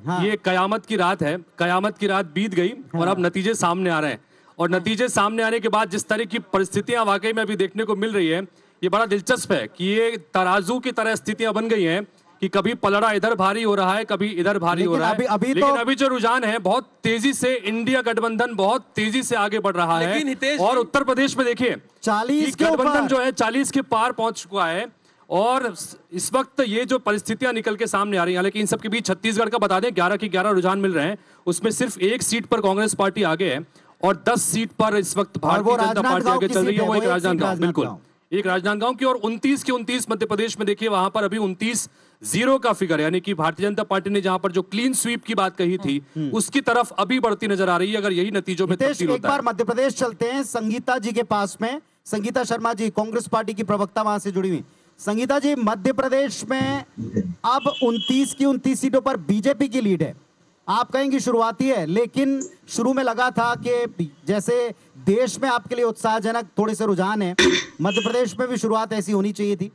हाँ। ये कयामत की रात है, कयामत की रात बीत गई और अब नतीजे सामने आ रहे हैं। और नतीजे सामने आने के बाद जिस तरह की परिस्थितियां वाकई में अभी देखने को मिल रही है, ये बड़ा दिलचस्प है कि ये तराजू की तरह स्थितियां बन गई हैं कि कभी पलड़ा इधर भारी हो रहा है, कभी इधर भारी हो रहा है। लेकिन अभी जो रुझान है, बहुत तेजी से इंडिया गठबंधन बहुत तेजी से आगे बढ़ रहा है। और उत्तर प्रदेश में देखिए 40 के गठबंधन जो है 40 के पार पहुंच चुका है। और इस वक्त ये जो परिस्थितियां निकल के सामने आ रही हैं, लेकिन इन सबके बीच छत्तीसगढ़ का बता दें 11 की 11 रुझान मिल रहे हैं। उसमें सिर्फ 1 सीट पर कांग्रेस पार्टी आगे है और 10 सीट पर इस वक्त भारतीय जनता पार्टी आगे चल रही है। वो एक राजनांदगांव, बिल्कुल एक राजनांदगांव की। और 29 के 29 मध्य प्रदेश में देखिए, वहां पर अभी 29-0 का फिगर है, यानी कि भारतीय जनता पार्टी ने जहां पर जो क्लीन स्वीप की बात कही थी उसकी तरफ अभी बढ़ती नजर आ रही है, अगर यही नतीजों में तब्दील होता है। एक बार मध्य प्रदेश चलते हैं, संगीता जी के पास में। संगीता शर्मा जी, कांग्रेस पार्टी की प्रवक्ता वहां से जुड़ी हुई। संगीता जी, मध्य प्रदेश में अब 29 की 29 सीटों पर बीजेपी की लीड है। आप कहेंगे शुरुआती है, लेकिन शुरू में लगा था कि जैसे देश में आपके लिए उत्साहजनक थोड़े से रुझान है, मध्य प्रदेश में भी शुरुआत ऐसी होनी चाहिए थी।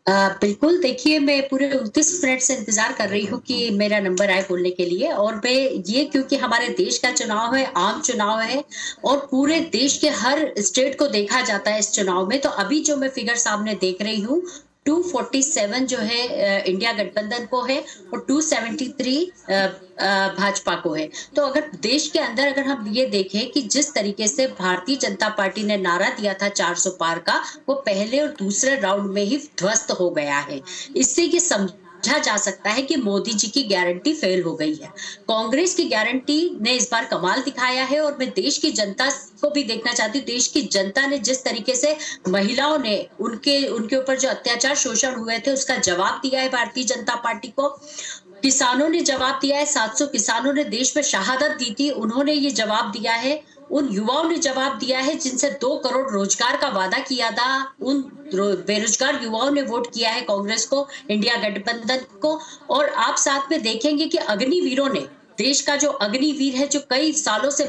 बिल्कुल, देखिए मैं पूरे 29 मिनट से इंतजार कर रही हूँ कि मेरा नंबर आए बोलने के लिए। और मैं ये, क्योंकि हमारे देश का चुनाव है, आम चुनाव है और पूरे देश के हर स्टेट को देखा जाता है इस चुनाव में। तो अभी जो मैं फिगर सामने देख रही हूँ, 247 जो है इंडिया गठबंधन को है और 273 भाजपा को है। तो अगर देश के अंदर अगर हम ये देखें कि जिस तरीके से भारतीय जनता पार्टी ने नारा दिया था 400 पार का, वो पहले और दूसरे राउंड में ही ध्वस्त हो गया है। इससे ये समझा जा सकता है कि मोदी जी की गारंटी फेल हो गई है। कांग्रेस की गारंटी ने इस बार कमाल दिखाया है। और मैं देश की जनता को भी देखना चाहती हूँ, देश की जनता ने जिस तरीके से महिलाओं ने उनके ऊपर जो अत्याचार शोषण हुए थे उसका जवाब दिया है भारतीय जनता पार्टी को। किसानों ने जवाब दिया है, 700 किसानों ने देश में शहादत दी थी, उन्होंने ये जवाब दिया है। उन युवाओं ने जवाब दिया है जिनसे 2 करोड़ रोजगार का वादा किया था, उन बेरोजगार युवाओं ने वोट किया है कांग्रेस को, इंडिया गठबंधन को। और आप साथ में देखेंगे कि अग्निवीरों ने, देश का जो अग्निवीर है, जो कई सालों से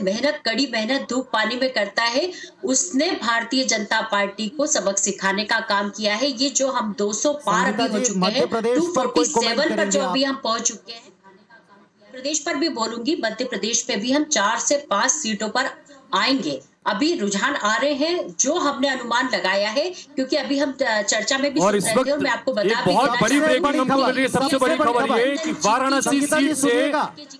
कड़ी मेहनत धूप पानी में करता है, उसने भारतीय जनता पार्टी को सबक सिखाने का काम किया है। ये जो हम 200 पार अभी हो चुके हैं, 247 पर जो अभी हम पहुंच चुके हैं, प्रदेश पर भी बोलूंगी, मध्य प्रदेश पे भी हम 4 से 5 सीटों पर आएंगे। अभी रुझान आ रहे हैं जो हमने अनुमान लगाया है, क्योंकि अभी हम चर्चा में भी और इस वक्त मैं आपको बता एक बहुत बड़ी ब्रेकिंग हमको मिल रही है। सबसे बड़ी खबर ये कि वाराणसी सीट से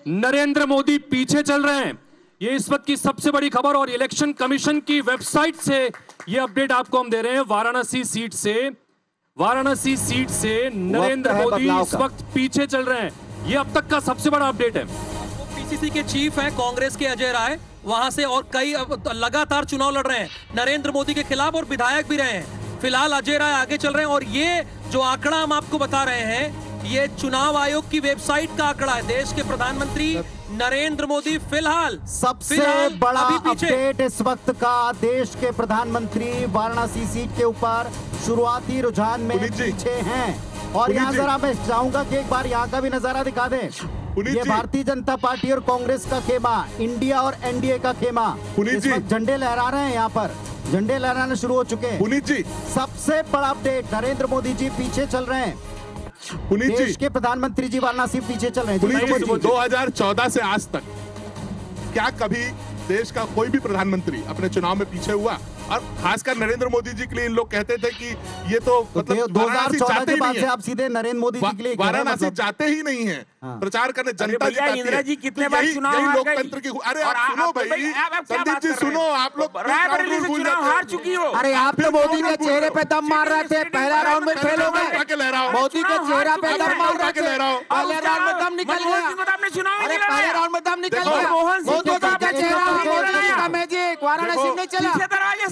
नरेंद्र मोदी पीछे चल रहे हैं। ये इस वक्त की सबसे बड़ी खबर और इलेक्शन कमीशन की वेबसाइट से ये अपडेट आपको हम दे रहे हैं। वाराणसी सीट से नरेंद्र मोदी इस वक्त पीछे चल रहे हैं। ये अब तक का सबसे बड़ा अपडेट है। वो पीसीसी के चीफ हैं कांग्रेस के अजय राय, वहां से, और कई लगातार चुनाव लड़ रहे हैं नरेंद्र मोदी के खिलाफ और विधायक भी रहे हैं। फिलहाल अजय राय आगे चल रहे हैं। और ये जो आंकड़ा हम आपको बता रहे हैं, ये चुनाव आयोग की वेबसाइट का आंकड़ा है। देश के प्रधानमंत्री नरेंद्र मोदी फिलहाल सबसे बड़ा अपडेट इस वक्त का, देश के प्रधानमंत्री वाराणसी सीट के ऊपर शुरुआती रुझान में पीछे हैं। और यहाँ जरा मैं चाहूंगा कि एक बार यहाँ का भी नजारा दिखा दें। ये भारतीय जनता पार्टी और कांग्रेस का खेमा, इंडिया और एनडीए का खेमा, इस वक्त झंडे लहरा रहे हैं। यहाँ पर झंडे लहराने शुरू हो चुके हैं। सबसे बड़ा अपडेट, नरेंद्र मोदी जी पीछे चल रहे हैं। देश के प्रधानमंत्री जी वाराणसी पीछे चल रहे हैं। 2014 से आज तक क्या कभी देश का कोई भी प्रधानमंत्री अपने चुनाव में पीछे हुआ? और खासकर नरेंद्र मोदी जी के लिए इन लोग कहते थे कि ये तो मतलब 2014 के बाद से आप सीधे नरेंद्र मोदी जी के लिए वाराणसी जाते ही नहीं है प्रचार करने। जनता इंदिरा जी कितने बार चुनाव हार गई? लोकतंत्र की, अरे आप सुनो भाई, संदीप जी सुनो, आप लोग रायबरेली से चुनाव हार चुकी हो। अरे आप तो मोदी के चेहरे पे दम मार रहे थे, पहला राउंड में फेल हो गए। मोदी के चेहरे पे दम मार रहे थे, पहले राउंड में दम निकल गया। अरे पहले राउंड में दम निकल गया। मोदी का चेहरा, मोदी का मैजिक वाराणसी में चला,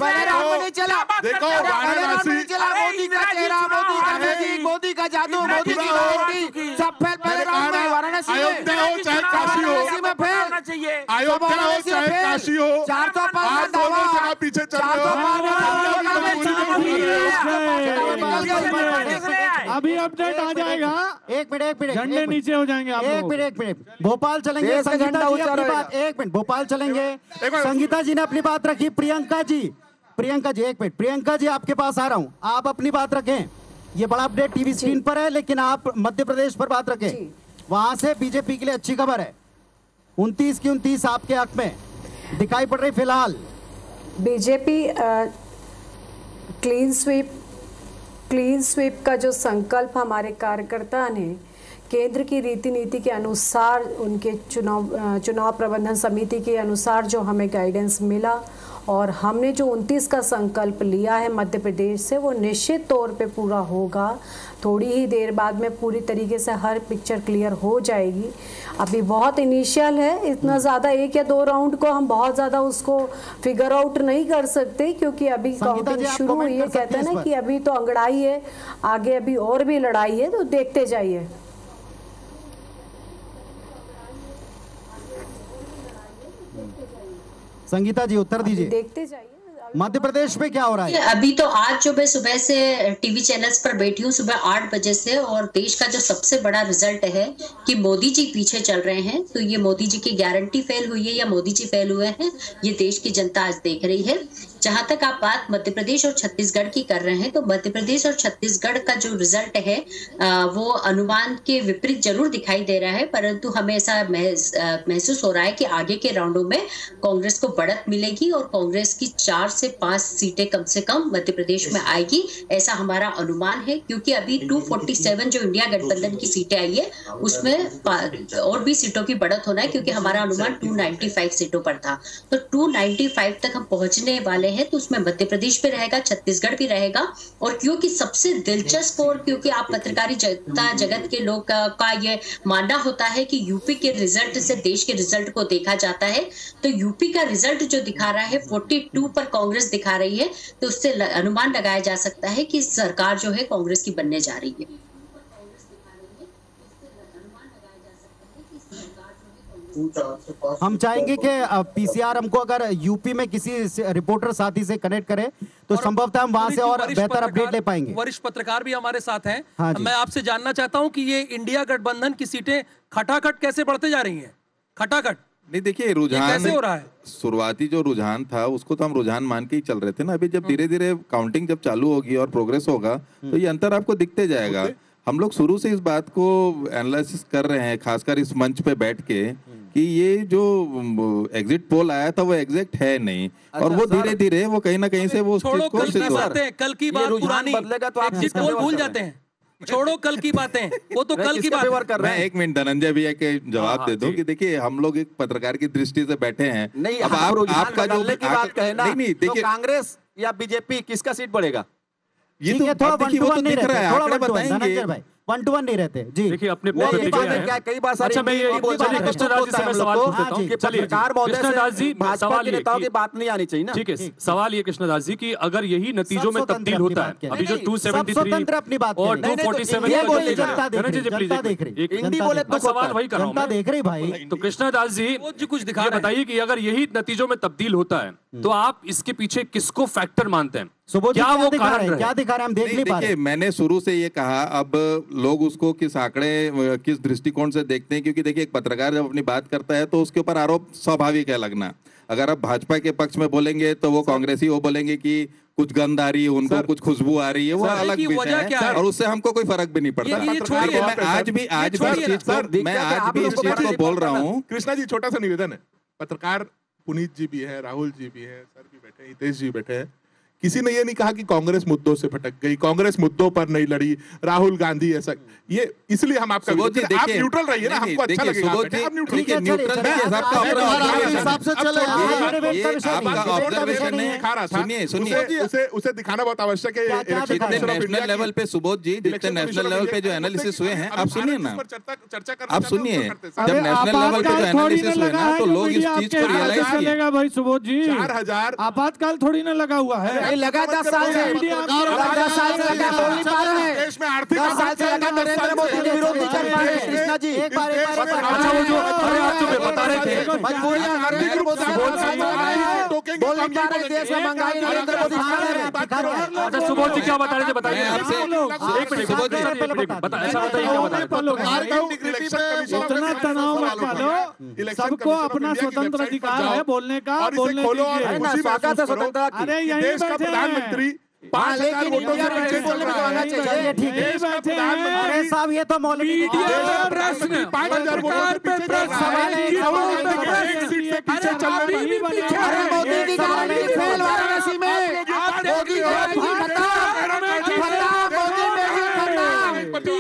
पहले राउंड में नहीं चला। देखो वाराणसी चला, मोदी का चेहरा, मोदी का मैजिक, मोदी का जादू, मोदी की गारंटी, सब फेल पहले राउंड में। वाराणसी अयोध्या हो चाहे काशी हो, अयोध्या हो चाहे काशी हो, 400 पार दोनों जगह पीछे चल रहे हो। अभी अपडेट आ जाएगा। एक मिनट झंडे नीचे हो जाएंगे आप लोग। एक मिनट भोपाल चलेंगे। संगीता जी अपनी बात, एक मिनट भोपाल चलेंगे। संगीता जी ने अपनी बात रखी। प्रियंका जी एक मिनट। प्रियंका जी आपके पास आ रहा हूं, आप अपनी बात रखें। ये बड़ा अपडेट टीवी स्क्रीन पर है, लेकिन आप मध्य प्रदेश पर बात रखें। वहां से बीजेपी के लिए अच्छी खबर है, 29 की 29 आपके हक में दिखाई पड़ रही फिलहाल। बीजेपी क्लीन स्वीप का जो संकल्प हमारे कार्यकर्ता ने केंद्र की रीति नीति के अनुसार, उनके चुनाव प्रबंधन समिति के अनुसार जो हमें गाइडेंस मिला और हमने जो 29 का संकल्प लिया है मध्य प्रदेश से, वो निश्चित तौर पे पूरा होगा। थोड़ी ही देर बाद में पूरी तरीके से हर पिक्चर क्लियर हो जाएगी। अभी बहुत इनिशियल है, इतना ज़्यादा 1 या 2 राउंड को हम बहुत ज़्यादा उसको फिगर आउट नहीं कर सकते, क्योंकि अभी काउंटिंग शुरू हुई है। कहते हैं ना कि अभी तो अंगड़ाई है, आगे अभी और भी लड़ाई है, तो देखते जाइए। संगीता जी उत्तर दीजिए। देखते जाइए मध्य प्रदेश में क्या हो रहा है अभी। तो आज जो मैं सुबह से टीवी चैनल्स पर बैठी हूँ सुबह 8 बजे से, और देश का जो सबसे बड़ा रिजल्ट है कि मोदी जी पीछे चल रहे हैं। तो ये मोदी जी की गारंटी फेल हुई है या मोदी जी फेल हुए हैं, ये देश की जनता आज देख रही है। जहां तक आप बात मध्य प्रदेश और छत्तीसगढ़ की कर रहे हैं, तो मध्य प्रदेश और छत्तीसगढ़ का जो रिजल्ट है वो अनुमान के विपरीत जरूर दिखाई दे रहा है, परंतु हमें ऐसा महसूस हो रहा है कि आगे के राउंडों में कांग्रेस को बढ़त मिलेगी और कांग्रेस की 4 से 5 सीटें कम से कम मध्य प्रदेश में आएगी, ऐसा हमारा अनुमान है। क्योंकि अभी 247 जो इंडिया गठबंधन की सीटें आई है उसमें और भी सीटों की बढ़त होना है, क्योंकि हमारा अनुमान 295 सीटों पर था। तो 295 तक हम पहुंचने वाले हैं, तो उसमें मध्य प्रदेश भी रहेगा, छत्तीसगढ़ भी रहेगा। और क्योंकि सबसे दिलचस्प, और क्योंकि आप पत्रकारिता जगत के लोग का ये मानना होता है कि यूपी के रिजल्ट से देश के रिजल्ट को देखा जाता है, तो यूपी का रिजल्ट जो दिखा रहा है 42 पर कांग्रेस दिखा रही है, तो उससे अनुमान लगाया जा सकता है कि सरकार जो है कांग्रेस की बनने जा रही है। हम चाहेंगे कि पीसीआर हमको अगर यूपी में किसी रिपोर्टर साथी से कनेक्ट करे तो संभवतः हम वहां से और बेहतर अपडेट ले पाएंगे। वरिष्ठ पत्रकार भी हमारे साथ हैं। हाँ, मैं आपसे जानना चाहता हूं कि ये इंडिया गठबंधन की सीटें खटाखट कैसे बढ़ते जा रही हैं? खटाखट नहीं, देखिए रुझान कैसे हो रहा है? शुरुआती जो रुझान था उसको तो हम रुझान मान के ही चल रहे थे ना। अभी जब धीरे धीरे काउंटिंग जब चालू होगी और प्रोग्रेस होगा तो ये अंतर आपको दिखते जाएगा। हम लोग शुरू से इस बात को एनालिसिस कर रहे हैं, खासकर इस मंच पे बैठ के, कि ये जो एग्जिट पोल आया था वो एग्जैक्ट है नहीं। और वो धीरे धीरे वो कहीं ना कहीं से वो छोड़ो कल की बातें, कल की बात पुरानी, एग्जिट पोल भूल जाते हैं। छोड़ो कल की बातें, वो तो कल की बात कर रहे हैं। मैं 1 मिनट धनंजय भैया के जवाब दे दूं कि देखिए हम लोग एक पत्रकार की दृष्टि से बैठे हैं। नहीं, अब आपका जो बात कहे ना, नहीं देखिए कांग्रेस या बीजेपी किसका सीट बढ़ेगा? ये तो थोड़ा देखिए वो तो दिख रहा है, आंकड़े बताएंगे। 1-to-1 नहीं रहते जी। देखिए अपने कई बार अच्छा मैं ये कृष्णदास जी से मैं सवाल पूछ देता हूं। चलिए कृष्णदास जी, सवाल ये की बात नहीं आनी चाहिए ना। ठीक है, सवाल ये कृष्णदास जी कि अगर यही नतीजों में तब्दील होता है, अभी जो 273 अपनी बात और 247 जनता देख रही, इंडी बोले तो सवाल वही कर रहा हूं, जनता देख रही भाई। तो कृष्णदास जी कुछ दिखा बताइए कि अगर यही नतीजों में तब्दील होता है तो आप इसके पीछे किसको फैक्टर मानते हैं? क्या वो कारण क्या दिखा रहे हैं हम देख नहीं पा रहे। मैंने शुरू से ये कहा, अब लोग उसको किस आंकड़े किस दृष्टिकोण से देखते हैं, क्योंकि देखिए एक पत्रकार जब अपनी बात करता है तो उसके ऊपर आरोप स्वाभाविक है लगना। अगर आप भाजपा के पक्ष में बोलेंगे तो वो कांग्रेसी वो बोलेंगे कि कुछ गंध आ रही है, उनको कुछ खुशबू आ रही है, वो अलग विषय है और उससे हमको कोई फर्क भी नहीं पड़ता। मैं आज भी इस चीज को बोल रहा हूँ। कृष्णा जी, छोटा सा निवेदन है, पत्रकार पुनीत जी भी है, राहुल जी भी है, सर भी बैठे, हितेश जी बैठे हैं। किसी ने ये नहीं कहा कि कांग्रेस मुद्दों से भटक गई, कांग्रेस मुद्दों पर नहीं लड़ी, राहुल गांधी ऐसा, ये इसलिए हम आपका आप न्यूट्रल रहिए ना, हमको अच्छा लगेगा। आप न्यूट्रल के हिसाब से चले, उसे दिखाना बहुत आवश्यक है। नेशनल लेवल पे सुबोध जी, जितने नेशनल लेवल पे जो एनालिसिस हुए हैं, आप सुनिए ना, आप सुनिए, जब नेशनल लेवल पे जो एनालिसिस हुए ना तो लोग इस चीज को रियलाइज किए। भाई सुबोध जी, 4000 आपातकाल थोड़ी ना लगा हुआ है, लगा 10 साल से, 10 साल से लगा, बोल नहीं पा रहे हैं। देश में आर्थिक 10 साल से लगा, नरेंद्र मोदी ने विरोध नहीं कर पाए। कृष्णा जी एक बार अच्छा वो जो आप जो बता रहे थे मजबूरियां नरेंद्र मोदी बोल नहीं पा रहे, देश में महंगाई नरेंद्र मोदी खा रहे हैं। अच्छा सुबोध जी क्या बता रहे थे, बताइए आपसे। एक मिनट सुबोध जी ऐसा बताइए क्या बता रहे थे। उतना तनाव मत पालो, सबको अपना स्वतंत्र अधिकार है बोलने का, बोलने दीजिए। स्वागत है स्वतंत्रता की। अरे यही प्रधानमंत्री 5,000 वोटों से पीछे चल रहा है। चलिए ठीक है। देश का प्रधानमंत्री अरे साहब ये तो मौलवी 5,000 वोटों से पीछे चल रहा है। एक सीट से पीछे चल रहे हैं। अरे मोदी की गारंटी फेल वाराणसी में, मोदी की गारंटी खत्म, मोदी में ही खत्म,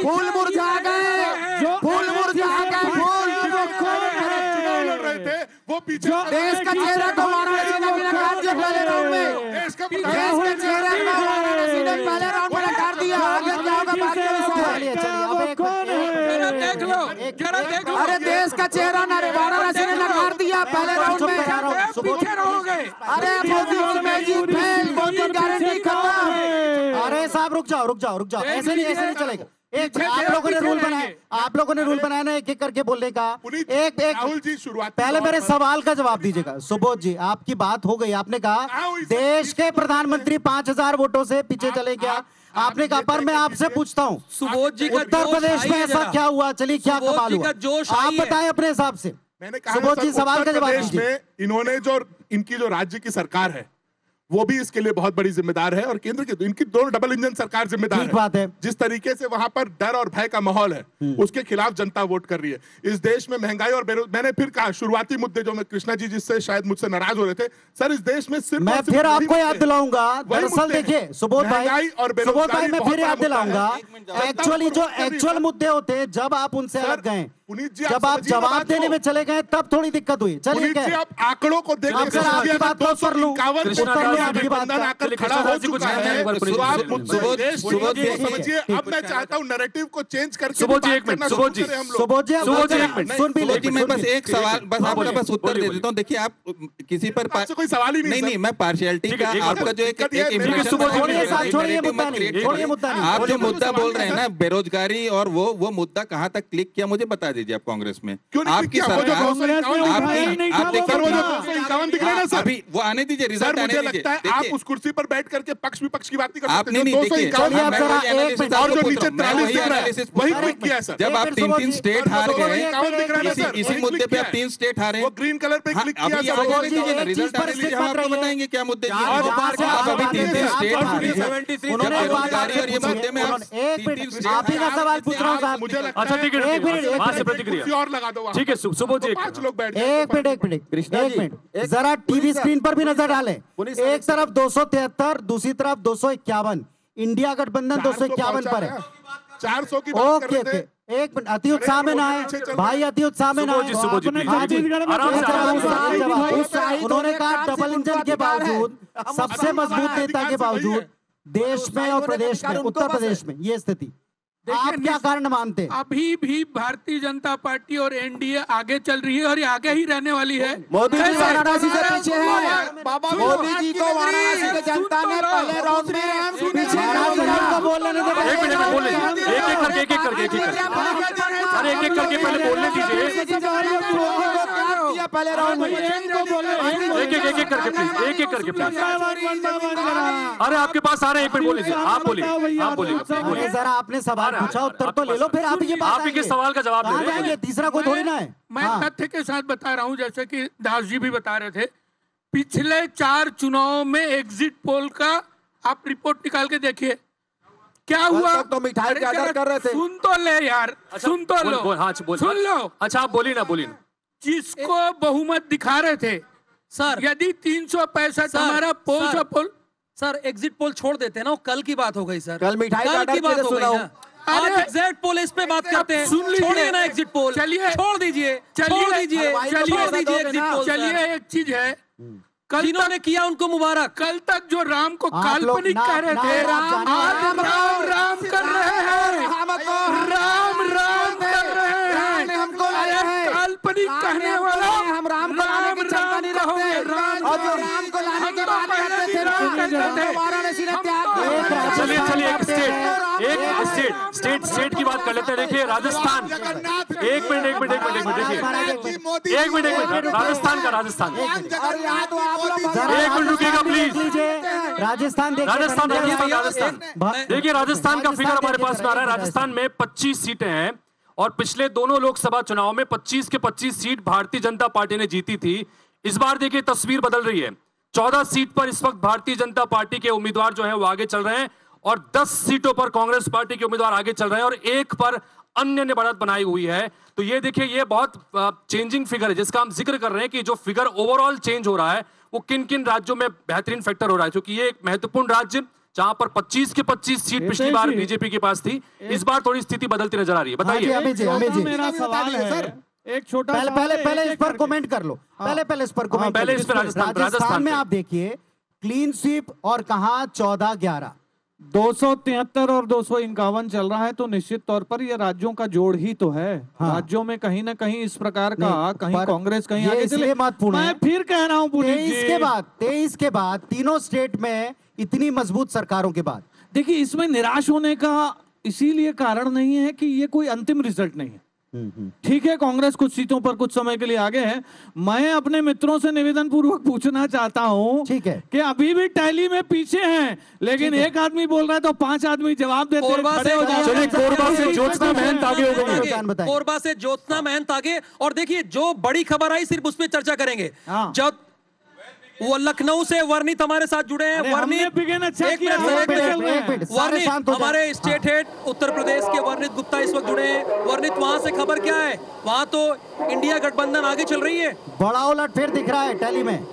फूल मुरझा गए, फूल मुरझा गए, फूल वो पीछे देश का चेहरा को वाराणसी ने भी नकार दिया पहले राउंड में, देश का चेहरा को वाराणसी ने पहले राउंड में नकार दिया। आगे क्या होगा बात करें। देख लो, जरा देख लो। अरे देश का चेहरा वाराणसी ने नकार दिया पहले राउंड में, पीछे रहोगे। अरे मोदी में जीत फेल, मोदी गारंटी खत्म। अरे साहब रुक जाओ, ऐसे नहीं चलेगा। एक आप लोगों ने रूल बनाया ना, एक करके बोलने का। एक राहुल जी शुरुआत पहले मेरे सवाल का जवाब दीजिएगा। सुबोध जी आपकी बात हो गई, आपने कहा देश के प्रधानमंत्री 5,000 वोटों से पीछे चले गया, आपने कहा। पर मैं आपसे पूछता हूँ सुबोध जी का उत्तर प्रदेश में ऐसा क्या हुआ? चलिए क्या कमाल हुआ आप बताएं अपने हिसाब से। मैंने कहा सुबोध जी सवाल का जवाब दीजिए। इन्होंने जो इनकी जो राज्य की सरकार है वो भी इसके लिए बहुत बड़ी जिम्मेदार है, और केंद्र की इनकी दोनों डबल इंजन सरकार जिम्मेदार है। बात है। जिस तरीके से वहां पर डर और भय का माहौल है उसके खिलाफ जनता वोट कर रही है। इस देश में महंगाई और मैंने फिर कहा शुरुआती मुद्दे जो मैं कृष्णा जी जिससे शायद मुझसे नाराज हो रहे थे, सर इस देश में सिर्फ मैं फिर आपको याद दिलाऊंगा। दरअसल देखिए सुबोध भाई मैं फिर याद दिलाऊंगा, एक्चुअली जो एक्चुअल मुद्दे होते हैं जब आप उनसे अलग गए, जब आप जवाब देने में चले गए तब थोड़ी दिक्कत हुई। चलिए आप आंकड़ों को देख आपकी बात को कर लूं, आपकी बात आकर खड़ा हो चुका है। समझिए अब मैं चाहता हूं नैरेटिव को चेंज करके सुबोध जी एक मिनट, सुबोध जी सुन भी ले। मैं बस एक सवाल बस आपका बस उत्तर दे देता हूं। देखिए आप किसी पर कोई सवाल ही नहीं, मैं पार्शियलिटी का आपका जो एक आप जो मुद्दा बोल रहे हैं ना बेरोजगारी, और वो मुद्दा कहां तक क्लिक किया मुझे बता दीजिए आप कांग्रेस में। आपकी सरकार अभी वो आने दीजिए, रिजल्ट आने दीजिए। लगता है आप उस कुर्सी पर बैठ करके पक्ष विपक्ष की बात नहीं कर सकते। आप नहीं देखिए, और जो नीचे 43 वही क्लिक किया सर। जब आप 3 स्टेट हार गए, इसी मुद्दे पे आप 3 स्टेट हारे, वो ग्रीन कलर पे क्लिक किया सर। रिजल्ट आने दीजिए, हम आपको बताएंगे क्या मुद्दे। आप अभी 3 स्टेट हारे, बेरोजगारी और ये मुद्दे में आप ही का सवाल पूछ रहा हूँ साहब। मुझे अच्छा ठीक है, वहां से प्रतिक्रिया और लगा दो। ठीक है सुबोध जी 5 लोग बैठ एक मिनट जरा टीवी स्क्रीन पर भी नजर डालें। एक तरफ 273, दूसरी तरफ 251, इंडिया गठबंधन 251 पर है। 400 की बात कर रहे थे। एक मिनट, अति उत्साह में ना है भाई, अति उत्साह में ना है। उन्होंने कहा डबल इंजन के बावजूद, सबसे मजबूत नेता के बावजूद देश में और प्रदेश में, उत्तर प्रदेश में ये स्थिति, आप क्या कारण मानते हैं? अभी भी भारतीय जनता पार्टी और एनडीए आगे चल रही है और ये आगे ही रहने वाली है। मोदी जी वाराणसी से पीछे है। मोदी जी को वाराणसी की जनता ने पहले राउंड में पीछे बोलने एक करके पहले बोलने दीजिए। पहले राउंड में एक करके प्लीज। अरे आपके पास आ रहे हैं, एक मिनट बोल लीजिए। आप बोलिए जरा आपने सवाल पूछा, उत्तर तो ले लो, फिर आप ही के सवाल का जवाब दे रहे हैं। तीसरा कोई थोड़ी ना है। मैं तथ्य के साथ बता रहा हूं, जैसे कि दास जी भी बता रहे थे, पिछले 4 चुनाव में एग्जिट पोल का आप रिपोर्ट निकाल के देखिए क्या हुआ। तो मिठाई का ऑर्डर कर रहे थे। सुन तो ले यार, सुन तो लो, सुन लो। अच्छा आप बोलिए ना। जिसको बहुमत दिखा रहे थे सर, यदि 365 हमारा पोल सर एग्जिट पोल छोड़ देते हैं ना, वो कल की बात हो गई सर। कल मिठाई की बात हो गई ना। आज एग्जिट पोल इस पे बात करते हैं। छोड़िए ना एग्जिट पोल, चलिए छोड़ दीजिए एग्जिट पोल। चलिए एक चीज है, जिन्होंने किया उनको मुबारक। कल तक जो राम को काल्पनिक कह रहे थे, आज राम कर रहे हैं, राम कर रहे हैं। हमको काल्पनिक कहने वाला हम राम को लाने की क्षमता नहीं रखते, और जो राम को लाने की बात करते थे वाराणसी ने त्याग किया। चलिए एक स्टेट की बात कर लेते हैं। देखिए राजस्थान, एक मिनट राजस्थान एक मिनट रुकिएगा प्लीज। राजस्थान देखिए राजस्थान का फिगर हमारे पास में आ रहा है। राजस्थान में 25 सीटें हैं और पिछले दोनों लोकसभा चुनाव में 25 के 25 सीट भारतीय जनता पार्टी ने जीती थी। इस बार देखिए तस्वीर बदल रही है। 14 सीट पर इस वक्त भारतीय जनता पार्टी के उम्मीदवार जो है वो आगे चल रहे हैं और 10 सीटों पर कांग्रेस पार्टी के उम्मीदवार आगे चल रहे हैं और 1 पर अन्य ने बढ़त बनाई हुई है। तो ये देखिए, ये बहुत चेंजिंग फिगर है जिसका हम जिक्र कर रहे हैं कि जो फिगर ओवरऑल चेंज हो रहा है वो किन किन राज्यों में बेहतरीन फैक्टर हो रहा है, क्योंकि ये एक महत्वपूर्ण राज्य जहां पर 25 के 25 सीट पिछली बार बीजेपी के पास थी, इस बार थोड़ी स्थिति बदलती नजर आ रही है। बताइए। मेरा सवाल है, एक छोटा पहले इस पर कमेंट कर लो, पहले इस पर कमेंट। पहले इस पर राजस्थान में आप देखिए क्लीन स्वीप और कहां 14-11 273 और 251 चल रहा है, तो निश्चित तौर पर ये राज्यों का जोड़ ही तो है। हाँ। राज्यों में कहीं ना कहीं इस प्रकार का, कहीं कांग्रेस कहीं आगे चले। मैं फिर कह रहा हूं 23 के बाद तीनों स्टेट में इतनी मजबूत सरकारों के बाद, देखिए इसमें निराश होने का इसीलिए कारण नहीं है कि ये कोई अंतिम रिजल्ट नहीं है। ठीक है, कांग्रेस कुछ सीटों पर कुछ समय के लिए आगे है। मैं अपने मित्रों से निवेदन पूर्वक पूछना चाहता हूं, ठीक है, कि अभी भी टैली में पीछे हैं, लेकिन एक आदमी बोल रहा है तो 5 आदमी जवाब देते हैं। कोरबा से ज्योत्सना महंत आगे हो गई, कोरबा से ज्योत्सना महंत आगे। और देखिए जो बड़ी खबर आई सिर्फ उस पर चर्चा करेंगे। जब वो लखनऊ से वर्णित हमारे साथ जुड़े हैं। वर्णित हमारे स्टेट हेड उत्तर प्रदेश के वर्णित गुप्ता इस वक्त जुड़े हैं। वर्णित, वहां से खबर क्या है? वहां तो इंडिया गठबंधन आगे चल रही है, बड़ा उलटफेर दिख रहा है टैली में।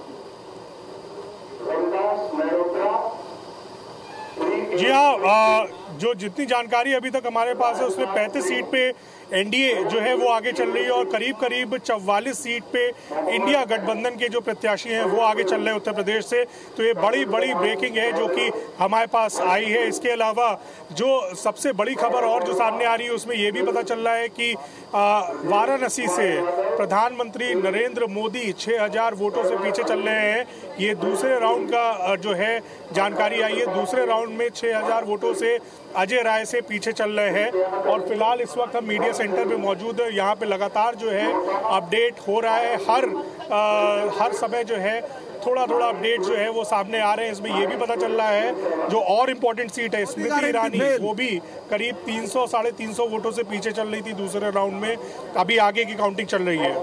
जी हाँ, जो जितनी जानकारी अभी तक हमारे पास है उसमें 35 सीट पे एनडीए जो है वो आगे चल रही है और करीब करीब 44 सीट पे इंडिया गठबंधन के जो प्रत्याशी हैं वो आगे चल रहे हैं उत्तर प्रदेश से। तो ये बड़ी ब्रेकिंग है जो कि हमारे पास आई है। इसके अलावा जो सबसे बड़ी खबर और जो सामने आ रही है उसमें ये भी पता चल रहा है कि वाराणसी से प्रधानमंत्री नरेंद्र मोदी 6000 वोटों से पीछे चल रहे हैं। ये दूसरे राउंड का जो है जानकारी आई है। दूसरे राउंड में 6000 वोटों से अजय राय से पीछे चल रहे हैं और फिलहाल इस वक्त हम मीडिया सेंटर में मौजूद है। यहाँ पे लगातार जो है अपडेट हो रहा है। हर समय जो है थोड़ा अपडेट जो है वो सामने आ रहे हैं। इसमें ये भी पता चल रहा है जो और इम्पोर्टेंट सीट है स्मृति ईरानी, वो भी करीब 300-350 वोटों से पीछे चल रही थी दूसरे राउंड में। अभी आगे की काउंटिंग चल रही है।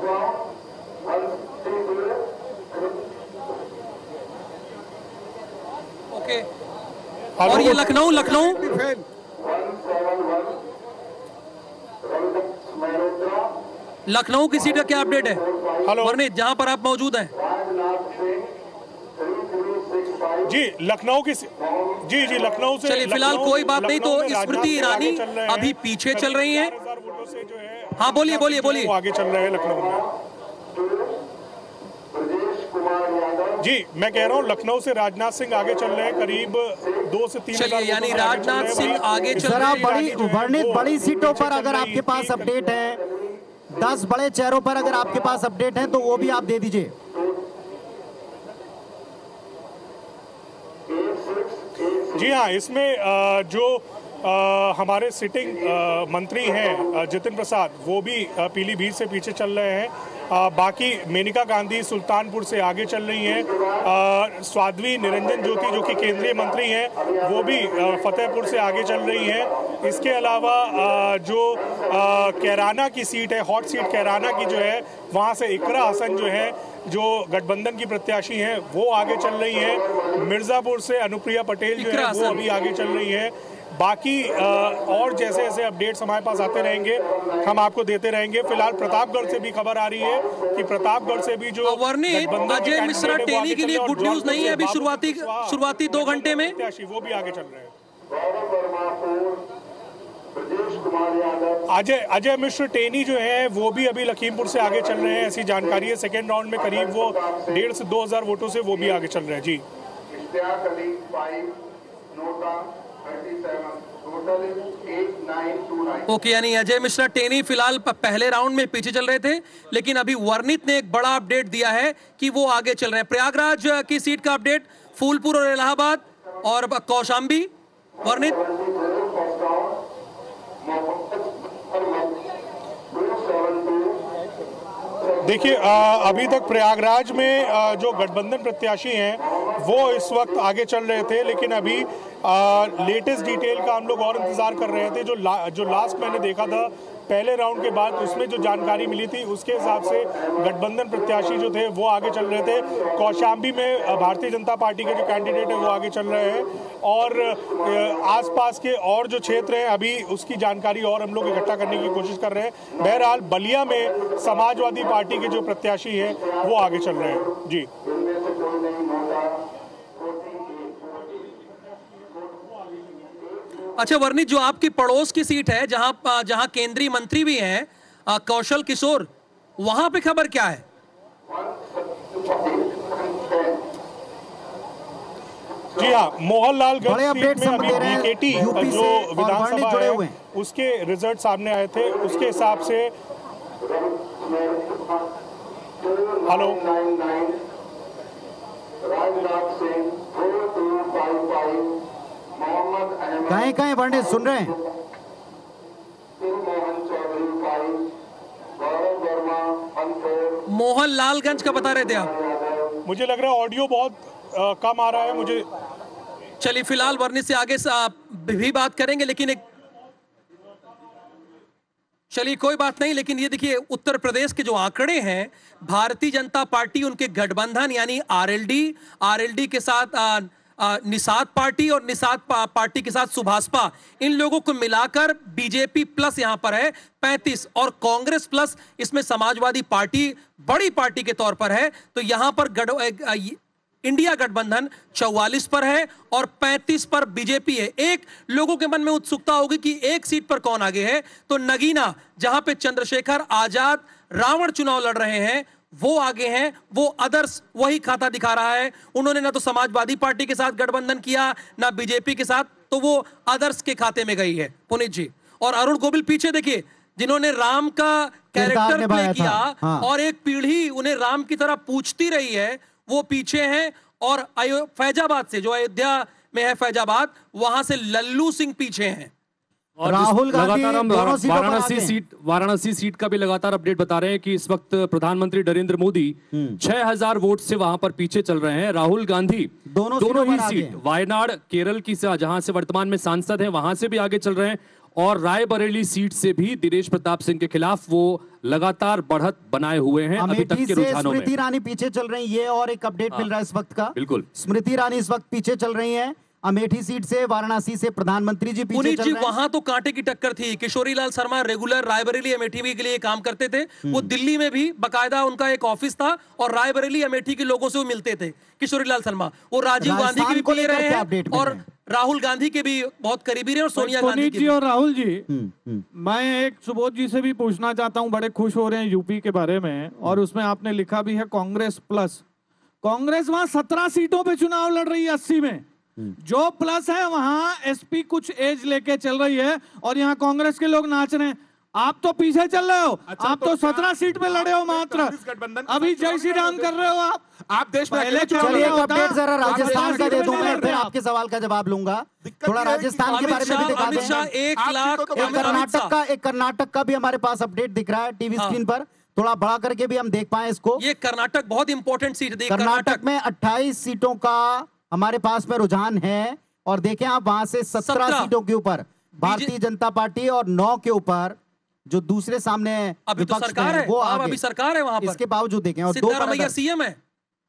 ओके, और ये लखनऊ की सीट का क्या अपडेट है? वर्णित, जहां पर आप मौजूद हैं। जी लखनऊ की जी लखनऊ से। चलिए फिलहाल कोई बात नहीं। तो स्मृति ईरानी अभी पीछे चल रही हैं। हाँ बोलिए। आगे चल रहे हैं लखनऊ में। जी मैं कह रहा हूँ लखनऊ से राजनाथ सिंह आगे चल रहे हैं करीब 2 से 3 हजार। यानी राजनाथ सिंह आगे चल रहे हैं। बड़ी सीटों पर अगर आपके पास अपडेट है, 10 बड़े चेहरों पर अगर आपके पास अपडेट है तो वो भी आप दे दीजिए। जी हाँ, इसमें जो हमारे सिटिंग मंत्री हैं जितिन प्रसाद, वो भी पीलीभीत से पीछे चल रहे हैं। बाकी मेनका गांधी सुल्तानपुर से आगे चल रही हैं। साध्वी निरंजन ज्योति जो कि केंद्रीय मंत्री हैं वो भी फतेहपुर से आगे चल रही हैं। इसके अलावा जो कैराना की सीट है, हॉट सीट कैराना की जो है, वहाँ से इकरा हसन जो है जो गठबंधन की प्रत्याशी हैं वो आगे चल रही हैं। मिर्जापुर से अनुप्रिया पटेल जो है वो अभी आगे चल रही है। बाकी और जैसे जैसे अपडेट्स हमारे पास आते रहेंगे हम आपको देते रहेंगे। फिलहाल प्रतापगढ़ से भी खबर आ रही है कि प्रतापगढ़ से भी जो वर्णित अजय मिश्रा टेनी के लिए गुड न्यूज नहीं है अभी शुरुआती 2 घंटे में, वो भी आगे चल रहे हैं। अजय मिश्र टेनी जो है वो भी अभी लखीमपुर से आगे चल रहे हैं, ऐसी जानकारी है। सेकेंड राउंड में करीब वो 1,500 से 2,000 वोटों से वो भी आगे चल रहे हैं। जी ओके, यानी अजय मिश्रा टेनी फिलहाल पहले राउंड में पीछे चल रहे थे, लेकिन अभी वर्णित ने एक बड़ा अपडेट दिया है कि वो आगे चल रहे हैं। प्रयागराज की सीट का अपडेट, फूलपुर और इलाहाबाद और कौशाम्बी। वर्णित देखिए अभी तक प्रयागराज में जो गठबंधन प्रत्याशी हैं वो इस वक्त आगे चल रहे थे, लेकिन अभी लेटेस्ट डिटेल का हम लोग और इंतजार कर रहे थे। जो लास्ट मैंने देखा था पहले राउंड के बाद उसमें जो जानकारी मिली थी उसके हिसाब से गठबंधन प्रत्याशी जो थे वो आगे चल रहे थे। कौशाम्बी में भारतीय जनता पार्टी के जो कैंडिडेट है वो आगे चल रहे हैं और आसपास के और जो क्षेत्र हैं अभी उसकी जानकारी और हम लोग इकट्ठा करने की कोशिश कर रहे हैं। बहरहाल बलिया में समाजवादी पार्टी के जो प्रत्याशी हैं वो आगे चल रहे हैं। जी अच्छा वर्णित, जो आपकी पड़ोस की सीट है जहां केंद्रीय मंत्री भी हैं कौशल किशोर, वहां पे खबर क्या है? जी हाँ, मोहनलालगंज सीट में अभी बीकेटी जो विधानसभा है उसके रिजल्ट सामने आए थे। उसके हिसाब से हेलो कहीं वर्णित सुन रहे हैं? मोहनलालगंज का बता रहे थे आप? मुझे लग रहा है ऑडियो बहुत कम आ रहा है मुझे। चलिए फिलहाल वर्णित से आगे भी बात करेंगे, लेकिन चलिए कोई बात नहीं। लेकिन ये देखिए उत्तर प्रदेश के जो आंकड़े हैं, भारतीय जनता पार्टी उनके गठबंधन यानी आरएलडी के साथ निषाद पार्टी और निषाद पार्टी के साथ सुभाषपा, इन लोगों को मिलाकर बीजेपी प्लस यहां पर है 35 और कांग्रेस प्लस इसमें समाजवादी पार्टी बड़ी पार्टी के तौर पर है। तो यहां पर इंडिया गठबंधन 44 पर है और 35 पर बीजेपी है। एक लोगों के मन में उत्सुकता होगी कि एक सीट पर कौन आगे है, तो नगीना जहां पे चंद्रशेखर आजाद रावण चुनाव लड़ रहे हैं वो आगे हैं। वो अदर्स वही खाता दिखा रहा है। उन्होंने ना तो समाजवादी पार्टी के साथ गठबंधन किया ना बीजेपी के साथ, तो वो अदर्स के खाते में गई है पुनीत जी। और अरुण गोविल पीछे देखिए, जिन्होंने राम का कैरेक्टर प्ले किया और एक पीढ़ी उन्हें राम की तरह पूछती रही है, वो पीछे हैं। और फैजाबाद से, जो अयोध्या में है फैजाबाद, वहां से लल्लू सिंह पीछे हैं। और राहुल लगातार हम वाराणसी सीट का भी लगातार अपडेट बता रहे हैं कि इस वक्त प्रधानमंत्री नरेंद्र मोदी 6000 वोट से वहां पर पीछे चल रहे हैं। राहुल गांधी दोनों ही सीट, वायनाड केरल की जहां से वर्तमान में सांसद हैं वहां से भी आगे चल रहे हैं और रायबरेली सीट से भी दिनेश प्रताप सिंह के खिलाफ वो लगातार बढ़त बनाए हुए हैं अभी तक के रुझानों में। स्मृति ईरानी पीछे चल रही है और एक अपडेट मिल रहा है इस वक्त का। बिल्कुल, स्मृति ईरानी इस वक्त पीछे चल रही है अमेठी सीट से। वाराणसी से प्रधानमंत्री जी पीछे पुनीत चल जी रहे हैं। वहां तो कांटे की टक्कर थी। किशोरी लाल शर्मा रेगुलर रायबरेली अमेठी भी के लिए काम करते थे। वो दिल्ली में भी बाकायदा उनका एक ऑफिस था और रायबरेली अमेठी के लोगों से वो मिलते थे। किशोरी लाल शर्मा वो राजीव गांधी की भी पी रहे हैं और राहुल गांधी के भी बहुत करीबी रहे और सोनिया गांधी जी और राहुल जी। मैं एक सुबोध जी से भी पूछना चाहता हूं, बड़े खुश हो रहे हैं यूपी के बारे में और उसमें आपने लिखा भी है कांग्रेस प्लस। कांग्रेस वहां 17 सीटों पे चुनाव लड़ रही है 80 में। जो प्लस है वहां एसपी कुछ एज लेके चल रही है और यहाँ कांग्रेस के लोग नाच रहे हैं। आप तो पीछे चल रहे हो। अच्छा, आप तो 17 सीट पे लड़े हो मात्र। अभी जय श्री राम कर रहे हो आप देश में। चलिए एक अपडेट जरा राजस्थान का दे दूं मैं, फिर आपके सवाल का जवाब लूंगा। थोड़ा राजस्थान के बारे में भी दिखा दें। एक कर्नाटक का भी हमारे पास अपडेट दिख रहा है टीवी स्क्रीन पर। थोड़ा बड़ा करके भी हम देख पाए इसको। ये कर्नाटक बहुत इंपॉर्टेंट सीट है। कर्नाटक में 28 सीटों का हमारे पास में रुझान है और देखें आप वहां से 17 सीटों के ऊपर भारतीय जनता पार्टी और 9 के ऊपर जो दूसरे सामने अभी तो सरकार है, वो अभी सरकार है वहां पर। इसके बावजूद देखें और सिद्धारमैया सीएम है,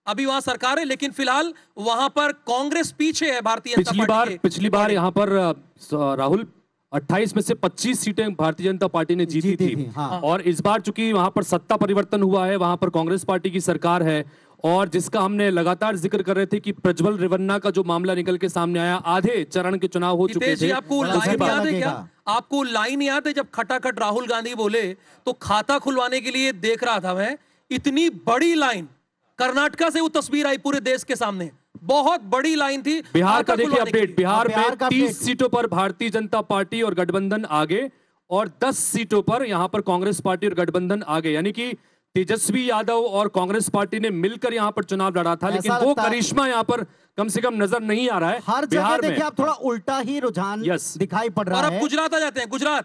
अभी वहां सरकार है, लेकिन फिलहाल वहां पर कांग्रेस पीछे है भारतीय जनता पार्टी। पिछली बार यहाँ पर राहुल 28 में से 25 सीटें भारतीय जनता पार्टी ने जीती थी। और इस बार चूंकि वहां पर सत्ता परिवर्तन हुआ है, वहां पर कांग्रेस पार्टी की सरकार है और जिसका हमने लगातार जिक्र कर रहे थे कि प्रज्वल रेवन्ना का जो मामला निकल के सामने आया, आधे चरण के चुनाव हो चुके थे। आपको लाइन याद है क्या? आपको लाइन याद है जब खटाखट राहुल गांधी बोले तो खाता खुलवाने के लिए देख रहा था मैं, इतनी बड़ी लाइन कर्नाटका से वो तस्वीर आई पूरे देश के सामने, बहुत बड़ी लाइन थी। बिहार का देखिए अपडेट, बिहार में 30 सीटों पर भारतीय जनता पार्टी और गठबंधन आगे और 10 सीटों पर यहां पर कांग्रेस पार्टी और गठबंधन आगे, यानी कि तेजस्वी यादव और कांग्रेस पार्टी ने मिलकर यहां पर चुनाव लड़ा था, लेकिन वो करिश्मा यहां पर कम से कम नजर नहीं आ रहा है। हर जगह देखिए आप थोड़ा उल्टा ही रुझान दिखाई पड़ रहा है। और अब गुजरात आ जाते हैं। गुजरात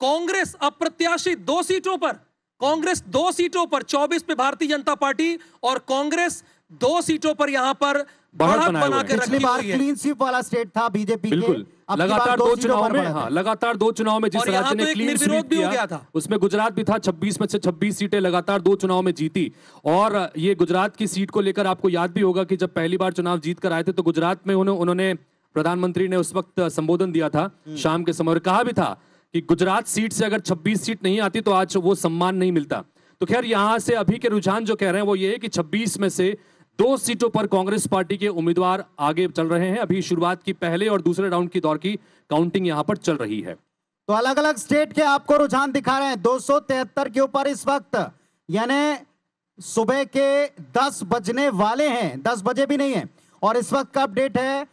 कांग्रेस अप्रत्याशित 2 सीटों पर कांग्रेस 2 सीटों पर 24 पे भारतीय जनता पार्टी और कांग्रेस 2 सीटों पर यहां पर बढ़त बना के पिछली बार क्लीन स्वीप वाला स्टेट था बीजेपी बिल्कुल लगातार 2 चुनाव में, हाँ लगातार 2 चुनाव में जिस राज्य ने क्लीन स्वीप किया था उसमें गुजरात भी था। 26 में से 26 सीटें लगातार 2 चुनाव में जीती। और ये गुजरात की सीट को लेकर आपको याद भी होगा कि जब पहली बार चुनाव जीत कर आए थे तो गुजरात में उन्होंने प्रधानमंत्री ने उस वक्त संबोधन दिया था शाम के समय और कहा भी था कि गुजरात सीट से अगर 26 सीट नहीं आती तो आज वो सम्मान नहीं मिलता। तो खैर यहां से अभी के रुझान जो कह रहे हैं वो ये है कि 26 में से 2 सीटों पर कांग्रेस पार्टी के उम्मीदवार आगे चल रहे हैं। अभी शुरुआत की पहले और दूसरे राउंड की दौर की काउंटिंग यहां पर चल रही है। तो अलग अलग स्टेट के आपको रुझान दिखा रहे हैं। 273 के ऊपर इस वक्त, यानी सुबह के 10 बजने वाले हैं, 10 बजे भी नहीं है। और इस वक्त का अपडेट है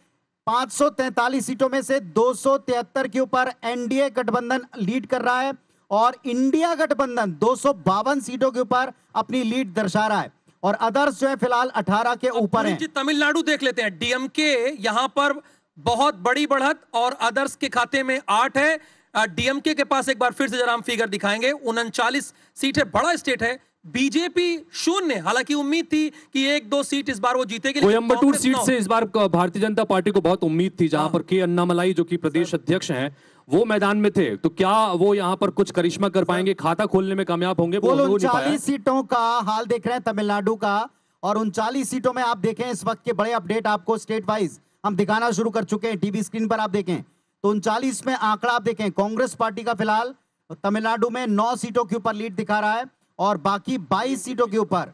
543 सीटों में से 273 के ऊपर एनडीए गठबंधन लीड कर रहा है और इंडिया गठबंधन 252 सीटों के ऊपर अपनी लीड दर्शा रहा है और अदर्स जो है फिलहाल 18 के ऊपर है। तमिलनाडु देख लेते हैं। डीएमके यहां पर बहुत बड़ी बढ़त और अदर्स के खाते में 8 है। डीएमके के पास एक बार फिर से जरा हम फिगर दिखाएंगे, 39 सीट है, बड़ा स्टेट है। बीजेपी 0, हालांकि उम्मीद थी कि 1-2 सीट इस बार वो जीतेगी। कोयंबटूर सीट से इस बार भारतीय जनता पार्टी को बहुत उम्मीद थी, जहां पर के अन्नामलाई जो कि प्रदेश अध्यक्ष हैं वो मैदान में थे। तो क्या वो यहां पर कुछ करिश्मा कर पाएंगे, खाता खोलने में कामयाब होंगे? 39 सीटों का हाल देख रहे हैं तमिलनाडु का और 39 सीटों में आप देखें इस वक्त के बड़े अपडेट आपको स्टेट वाइज हम दिखाना शुरू कर चुके हैं। टीवी स्क्रीन पर आप देखें तो 39 में आंकड़ा आप देखें, कांग्रेस पार्टी का फिलहाल तमिलनाडु में 9 सीटों के ऊपर लीड दिखा रहा है और बाकी 22 सीटों के ऊपर,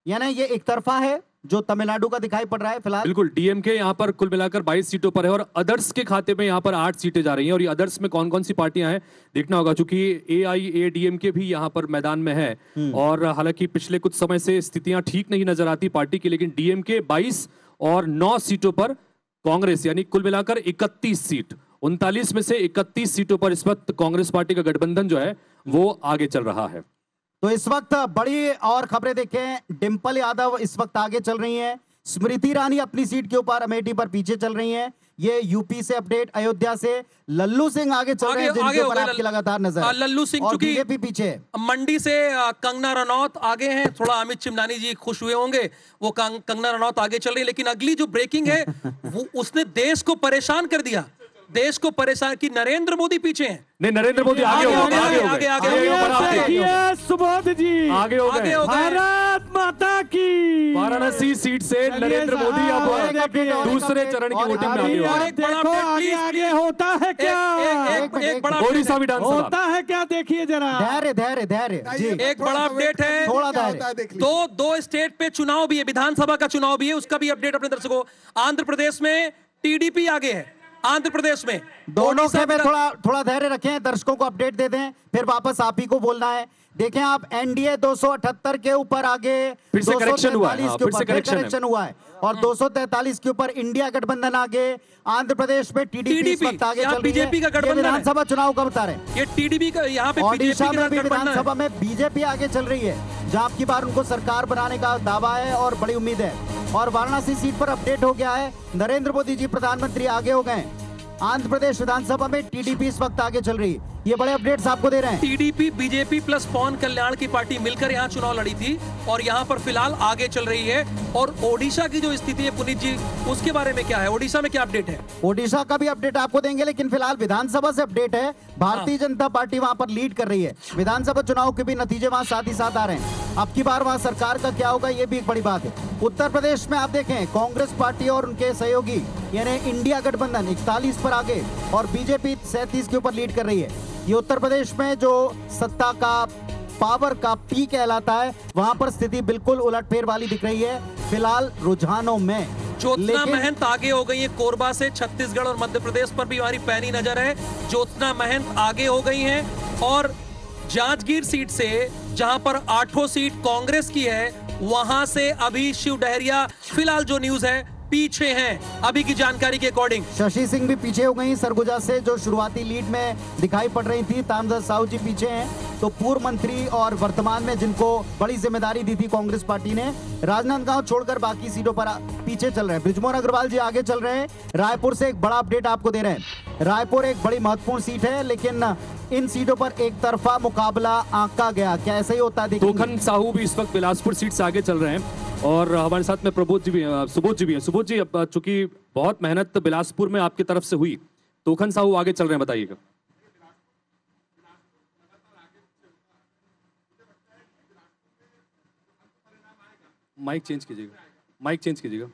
यानी ये एक तरफा है जो तमिलनाडु का दिखाई पड़ रहा है फिलहाल। बिल्कुल, डीएमके यहां पर कुल मिलाकर 22 सीटों पर है और अदर्स के खाते में यहां पर 8 सीटें जा रही हैं। और ये अदर्स में कौन कौन सी पार्टियां हैं देखना होगा, क्योंकि एआईएडीएमके भी यहां पर मैदान में है। और हालांकि पिछले कुछ समय से स्थितियां ठीक नहीं नजर आती पार्टी की, लेकिन डीएमके 22 और 9 सीटों पर कांग्रेस, यानी कुल मिलाकर 31 सीट, 39 में से 31 सीटों पर इस वक्त कांग्रेस पार्टी का गठबंधन जो है वो आगे चल रहा है। तो इस वक्त बड़ी और खबरें देखें, डिंपल यादव इस वक्त आगे चल रही हैं, स्मृति ईरानी अपनी सीट के ऊपर अमेठी पर पीछे चल रही हैं। ये यूपी से अपडेट, अयोध्या से लल्लू सिंह आगे चल रहे हैं जिनके ऊपर आपकी लगातार नजर। लल्लू सिंह और बीजेपी पीछे। मंडी से कंगना रनौत आगे हैं, थोड़ा अमित चिमनानी जी खुश हुए होंगे, वो कंगना रनौत आगे चल रही है। लेकिन अगली जो ब्रेकिंग है वो उसने देश को परेशान कर दिया, देश को परेशान की। नरेंद्र मोदी पीछे हैं। नहीं, नरेंद्र मोदी आगे हो गए, सुबोध जी आगे हो गए। भारत माता की। वाराणसी सीट से नरेंद्र मोदी अब दूसरे चरण की वोटिंग में आगे हो गए। देखो आगे होता है क्या, एक बड़ा ओडिशा विधानसभा होता है क्या, देखिए जरा। धैर्य जी, एक बड़ा अपडेट है, थोड़ा धैर्य। दो स्टेट पे चुनाव भी है, विधानसभा का चुनाव भी है, उसका भी अपडेट अपने दर्शकों। आंध्र प्रदेश में टीडीपी आगे है, आंध्र प्रदेश में दोनों से थोड़ा धैर्य रखें, दर्शकों को अपडेट दे दें, फिर वापस आप ही को बोलना है। देखें आप, एनडीए 278 के ऊपर आगे, फिर से करेक्शन हुआ है, करेक्शन हुआ है और 243 के ऊपर इंडिया गठबंधन आगे। आंध्र प्रदेश में टीडीपी आगे चल रही है। बीजेपी का गठबंधन, विधानसभा चुनाव का बता रहे हैं, ये टीडीपी का, यहाँ पे ओडिशा में भी विधानसभा में बीजेपी आगे चल रही है, जहां आपकी बार उनको सरकार बनाने का दावा है और बड़ी उम्मीद है। और वाराणसी सीट पर अपडेट हो गया है, नरेंद्र मोदी जी प्रधानमंत्री आगे हो गए। आंध्र प्रदेश विधानसभा में टीडीपी इस वक्त आगे चल रही है। ये बड़े अपडेट्स आपको दे रहे हैं। टीडीपी, बीजेपी प्लस पवन कल्याण की पार्टी मिलकर यहाँ चुनाव लड़ी थी और यहाँ पर फिलहाल आगे चल रही है। और ओडिशा की जो स्थिति है पुनीत जी, उसके बारे में क्या है, ओडिशा में क्या अपडेट है? ओडिशा का भी अपडेट आपको देंगे, लेकिन फिलहाल विधानसभा से अपडेट है। भारतीय जनता पार्टी वहां पर लीड कर रही है। विधानसभा चुनाव के भी नतीजे वहां साथ ही साथ आ रहे हैं। अब की बार वहां सरकार का क्या होगा, ये भी एक बड़ी बात है। उत्तर प्रदेश में आप देखें, कांग्रेस पार्टी और उनके सहयोगी यानी इंडिया गठबंधन 41 पर आगे और बीजेपी 37 के ऊपर लीड कर रही है। ये उत्तर प्रदेश में जो सत्ता का, पावर का पीक कहलाता है, वहां पर स्थिति बिल्कुल उलटफेर वाली दिख रही है फिलहाल रुझानों में। ज्योत्सना महंत आगे हो गई है कोरबा से। छत्तीसगढ़ और मध्य प्रदेश पर भी हमारी पैनी नजर है। ज्योत्सना महंत आगे हो गई हैं और जांजगीर सीट से, जहां पर 8 सीट कांग्रेस की है, वहां से अभी शिव डहरिया फिलहाल जो न्यूज है पीछे हैं अभी की जानकारी के अकॉर्डिंग। शशि सिंह भी पीछे हो गई सरगुजा से, जो शुरुआती लीड में दिखाई पड़ रही थी। तामझर साहू जी पीछे हैं। तो पूर्व मंत्री और वर्तमान में जिनको बड़ी जिम्मेदारी दी थी कांग्रेस पार्टी ने, राजनांदगांव छोड़कर बाकी सीटों पर पीछे चल रहे हैं। बृजमोहन अग्रवाल जी आगे चल रहे हैं। रायपुर से एक बड़ा अपडेट आपको दे रहे हैं। रायपुर एक बड़ी महत्वपूर्ण सीट है, लेकिन इन सीटों पर एक तरफा मुकाबला आंका गया, क्या ऐसा ही होता है? तोखन साहू भी इस वक्त बिलासपुर सीट से आगे चल रहे हैं और हमारे साथ में प्रबोध जी भी, सुबोध जी भी हैं। सुबोध जी, अब चूंकि बहुत मेहनत बिलासपुर में आपकी तरफ से हुई, तोखन साहू आगे चल रहे हैं, बताइएगा। माइक चेंज कीजिएगा, माइक चेंज कीजिएगा।